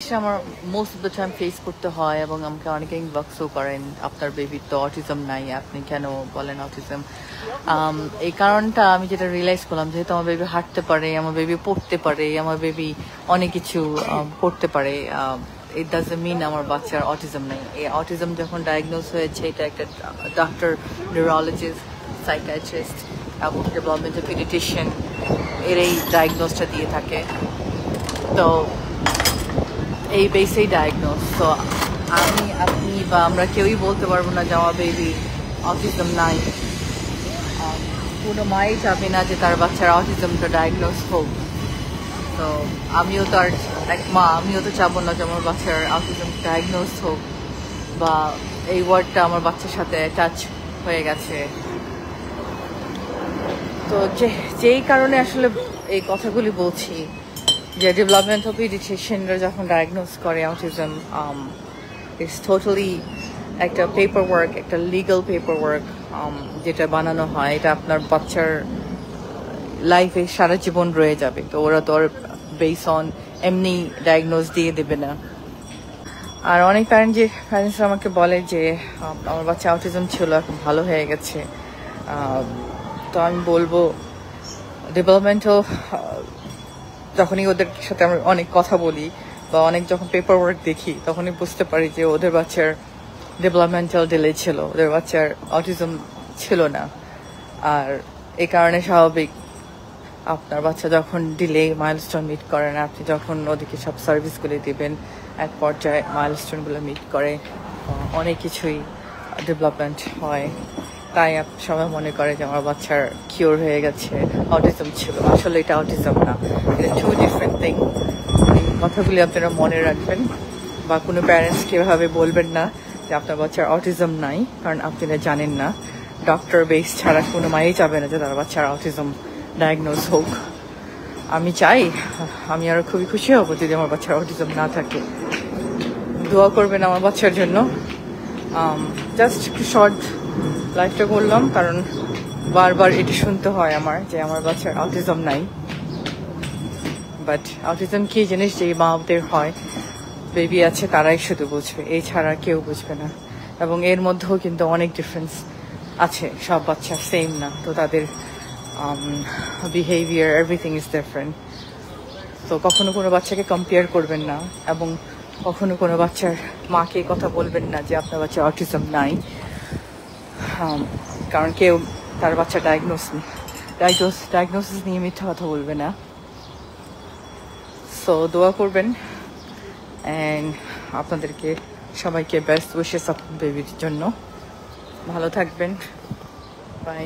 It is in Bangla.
আমার most of the time face করতে হয় এবং আমাকে অনেকে ইনবক্সও করেন আপনার বেবির তো অটিজম নাই, আপনি কেন বলেন অটিজম। এই কারণটা আমি যেটা রিয়েলাইজ করলাম, যেহেতু আমার বেবি হাঁটতে পারে, আমার বেবি পড়তে পারে, আমার বেবি অনেক কিছু করতে পারে, ইট ডাজন্ট মিন আমার বাচ্চার অটিজম নেই। এই অটিজম যখন ডায়াগনোজ হয়েছে, এটা একটা ডক্টর, নিউরোলজিস্ট, সাইকিয়াট্রিস্ট এবং ডেভেলপমেন্টাল পিডিয়াট্রিশিয়ান এর এই ডায়াগনোজটা দিয়ে থাকে। তো এই বেসেই ডায়াগনোজ। তো আপনি বা আমরা কেউই বলতে পারবো না যে আমার বেবি অটিজম নাই। কোনো মাই চাবে না যে তার বাচ্চার অটিজমটা ডায়াগনোজ হোক। তো আমিও তো আর এক মা, আমিও তো চাবো না যে আমার বাচ্চার অটিজম ডায়াগনোজ হোক বা এই ওয়ার্ডটা আমার বাচ্চার সাথে অ্যাটাচ হয়ে গেছে। তো যেই কারণে আসলে এই কথাগুলি বলছি, যে ডেভেলপমেন্টাল পিডিয়াট্রিশিয়ানরা যখন ডায়াগনোজ করে অটিজম, ইটস টোটালি একটা পেপার ওয়ার্ক, একটা লিগাল পেপার ওয়ার্ক যেটা বানানো হয়, এটা আপনার বাচ্চার লাইফে সারা জীবন রয়ে যাবে। তো ওরা তো আর বেস অন এমনি ডায়াগনোজ দিয়ে দেবে না। আর অনেক প্যারেন্টস আমাকে বলে যে আমার বাচ্চা অটিজম ছিল, এখন ভালো হয়ে গেছে। তো আমি বলবো ডেভেলপমেন্টাল, যখনই ওদের সাথে আমরা অনেক কথা বলি বা অনেক যখন পেপার ওয়ার্ক দেখি, তখনই বুঝতে পারি যে ওদের বাচ্চার ডেভেলপমেন্টাল ডিলে ছিল, ওদের বাচ্চার অটিজম ছিল না। আর এই কারণে স্বাভাবিক, আপনার বাচ্চা যখন ডিলে মাইলস্টোন মিট করে না, আপনি যখন ওদেরকে সব সার্ভিসগুলি দিবেন, এক পর্যায়ে মাইলস্টোনগুলো মিট করে, অনেক কিছুই ডেভেলপমেন্ট হয়। তাই সবাই মনে করে যে আমার বাচ্চার কিওর হয়ে গেছে, অটিজম ছিল। আসলে এটা অটিজম না, এটা টু ডিফারেন্ট থিং। এই কথাগুলি আপনারা মনে রাখবেন, বা কোনো প্যারেন্টস কিভাবে বলবেন না যে আপনার বাচ্চার অটিজম নাই, কারণ আপনারা জানেন না। ডক্টর বেস ছাড়া কোনো মাই চাবে না যে তার বাচ্চার অটিজম ডায়াগনোজ হোক। আমি চাই, আমি আরো খুবই খুশি হব যদি আমার বাচ্চার অটিজম না থাকে। দোয়া করবেন আমার বাচ্চার জন্য। জাস্ট একটু শর্ট লাইফটা করলাম, কারণ বারবার এটি শুনতে হয় আমার যে আমার বাচ্চার অটিজম নাই। বাট অটিজম কি জিনিস, যে মাদের হয়, বেবি আছে তারাই শুধু বুঝবে, এই ছাড়া কেউ বুঝবে না। এবং এর মধ্যেও কিন্তু অনেক ডিফারেন্স আছে, সব বাচ্চা সেম না। তো তাদের বিহেভিয়ার, এভরিথিং ইজ ডিফারেন্ট। তো কখনো কোনো বাচ্চাকে কম্পেয়ার করবেন না, এবং কখনো কোনো বাচ্চার মাকে কথা বলবেন না যে আপনার বাচ্চার অটিজম নাই, কারণ কেউ তার বাচ্চা ডায়াগনোসিস নিয়ে মিথ্যা কথা বলবে না। সো দোয়া করবেন, অ্যান্ড আপনাদেরকে সবাইকে বেস্ট উইশেস আপনার বেবির জন্য। ভালো থাকবেন, বাই।